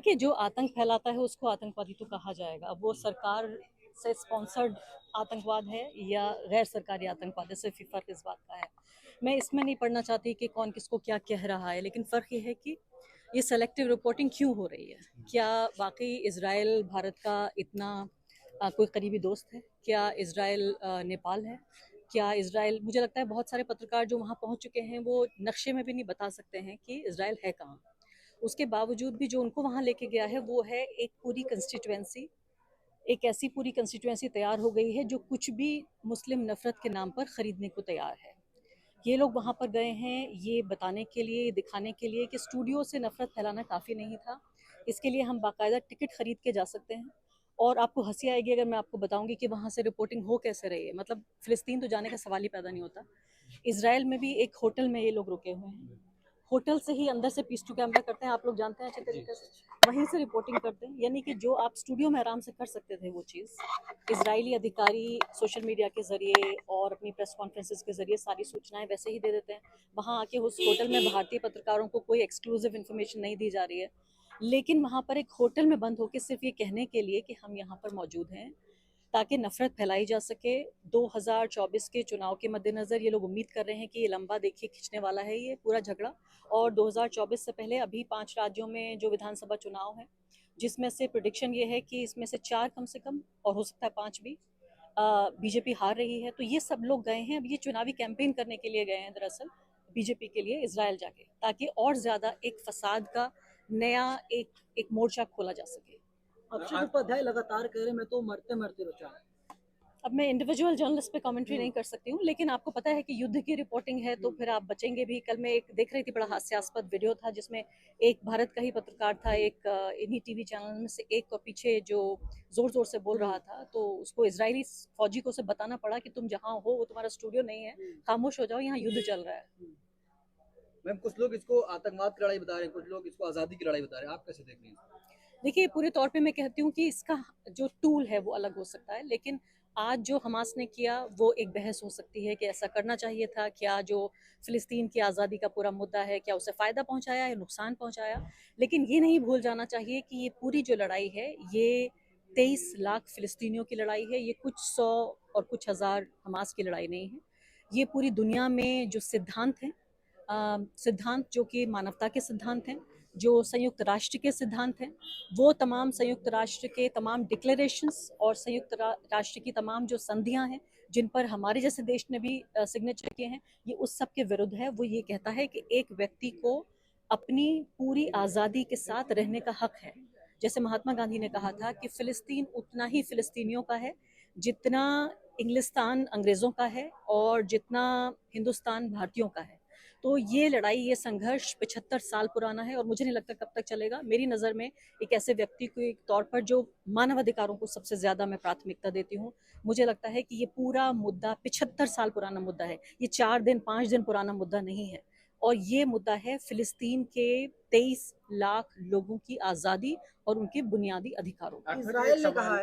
देखिए, जो आतंक फैलाता है उसको आतंकवादी तो कहा जाएगा। अब वो सरकार से स्पॉन्सर्ड आतंकवाद है या गैर सरकारी आतंकवाद है, सिर्फ ही फ़र्क इस बात का है। मैं इसमें नहीं पढ़ना चाहती कि कौन किसको क्या कह रहा है, लेकिन फ़र्क ये है कि ये सेलेक्टिव रिपोर्टिंग क्यों हो रही है। क्या वाकई इसराइल भारत का इतना कोई करीबी दोस्त है? क्या इसराइल नेपाल है? क्या इसराइल, मुझे लगता है बहुत सारे पत्रकार जो वहाँ पहुँच चुके हैं वो नक्शे में भी नहीं बता सकते हैं कि इसराइल है कहाँ। उसके बावजूद भी जो उनको वहाँ लेके गया है वो है एक पूरी कंस्टिट्यूएंसी, एक ऐसी पूरी कंस्टिट्यूएंसी तैयार हो गई है जो कुछ भी मुस्लिम नफरत के नाम पर खरीदने को तैयार है। ये लोग वहाँ पर गए हैं ये बताने के लिए, दिखाने के लिए कि स्टूडियो से नफरत फैलाना काफ़ी नहीं था। इसके लिए हम बाकायदा टिकट खरीद के जा सकते हैं। और आपको हंसी आएगी अगर मैं आपको बताऊंगी कि वहाँ से रिपोर्टिंग हो कैसे रही है। मतलब फ़िलिस्तीन तो जाने का सवाल ही पैदा नहीं होता। इसराइल में भी एक होटल में ये लोग रुके हुए हैं। होटल से ही अंदर से पीस टू कैमरा करते हैं, आप लोग जानते हैं अच्छे तरीके से। वहीं से रिपोर्टिंग करते हैं, यानी कि जो आप स्टूडियो में आराम से कर सकते थे वो चीज़ इजरायली अधिकारी सोशल मीडिया के जरिए और अपनी प्रेस कॉन्फ्रेंसेस के जरिए सारी सूचनाएं वैसे ही दे देते हैं। वहाँ आके उस होटल में भारतीय पत्रकारों को कोई एक्सक्लूसिव इन्फॉर्मेशन नहीं दी जा रही है, लेकिन वहाँ पर एक होटल में बंद होकर सिर्फ ये कहने के लिए कि हम यहाँ पर मौजूद हैं ताकि नफरत फैलाई जा सके। 2024 के चुनाव के मद्देनज़र ये लोग उम्मीद कर रहे हैं कि ये लंबा देखिए खिंचने वाला है ये पूरा झगड़ा। और 2024 से पहले अभी 5 राज्यों में जो विधानसभा चुनाव है, जिसमें से प्रिडिक्शन ये है कि इसमें से 4 कम से कम और हो सकता है 5 भी बीजेपी हार रही है। तो ये सब लोग गए हैं, अब ये चुनावी कैंपेन करने के लिए गए हैं दरअसल बीजेपी के लिए इसराइल जाके, ताकि और ज़्यादा एक फसाद का नया एक मोर्चा खोला जा सके। अक्षय उपाध्याय लगातार कह रहे मैं तो मरते मरते बचा। अब मैं इंडिविजुअल जर्नलिस्ट पे कमेंट्री नहीं कर सकती हूँ, लेकिन आपको पता है कि युद्ध की रिपोर्टिंग है तो फिर आप बचेंगे भी। कल मैं एक देख रही थी, बड़ा हास्यास्पद वीडियो था जिसमें एक भारत का ही पत्रकार था, एक इन्हीं टीवी चैनल में से एक को पीछे जो जोर जोर से बोल रहा था, तो उसको इजरायली फौजी को से बताना पड़ा कि तुम जहाँ हो वो तुम्हारा स्टूडियो नहीं है, खामोश हो जाओ, यहाँ युद्ध चल रहा है। मैम, कुछ लोग इसको आतंकवाद की लड़ाई बता रहे हैं, कुछ लोग इसको आजादी की लड़ाई बता रहे हैं, आप कैसे देख रहे हैं? देखिए, पूरे तौर पे मैं कहती हूँ कि इसका जो टूल है वो अलग हो सकता है, लेकिन आज जो हमास ने किया वो एक बहस हो सकती है कि ऐसा करना चाहिए था क्या। जो फ़िलिस्तीन की आज़ादी का पूरा मुद्दा है, क्या उसे फ़ायदा पहुँचाया या नुकसान पहुँचाया। लेकिन ये नहीं भूल जाना चाहिए कि ये पूरी जो लड़ाई है ये 23 लाख फ़िलिस्तीनियों की लड़ाई है, ये कुछ 100 और कुछ हज़ार हमास की लड़ाई नहीं है। ये पूरी दुनिया में जो सिद्धांत हैं, सिद्धांत जो कि मानवता के सिद्धांत हैं, जो संयुक्त राष्ट्र के सिद्धांत हैं, वो तमाम संयुक्त राष्ट्र के तमाम डिक्लेरेशंस और संयुक्त राष्ट्र की तमाम जो संधियां हैं जिन पर हमारे जैसे देश ने भी सिग्नेचर किए हैं, ये उस सब के विरुद्ध है। वो ये कहता है कि एक व्यक्ति को अपनी पूरी आज़ादी के साथ रहने का हक है। जैसे महात्मा गांधी ने कहा था कि फ़िलिस्तीन उतना ही फ़िलिस्तीनियों का है जितना इंग्लिस्तान अंग्रेज़ों का है और जितना हिंदुस्तान भारतीयों का है। तो ये लड़ाई, ये संघर्ष 75 साल पुराना है और मुझे नहीं लगता कब तक चलेगा। मेरी नज़र में एक ऐसे व्यक्ति के तौर पर जो मानवाधिकारों को सबसे ज़्यादा मैं प्राथमिकता देती हूँ, मुझे लगता है कि ये पूरा मुद्दा 75 साल पुराना मुद्दा है। ये 4 दिन 5 दिन पुराना मुद्दा नहीं है। और ये मुद्दा है फ़िलिस्तीन के 23 लाख लोगों की आज़ादी और उनके बुनियादी अधिकारों का। इसराइल ने कहा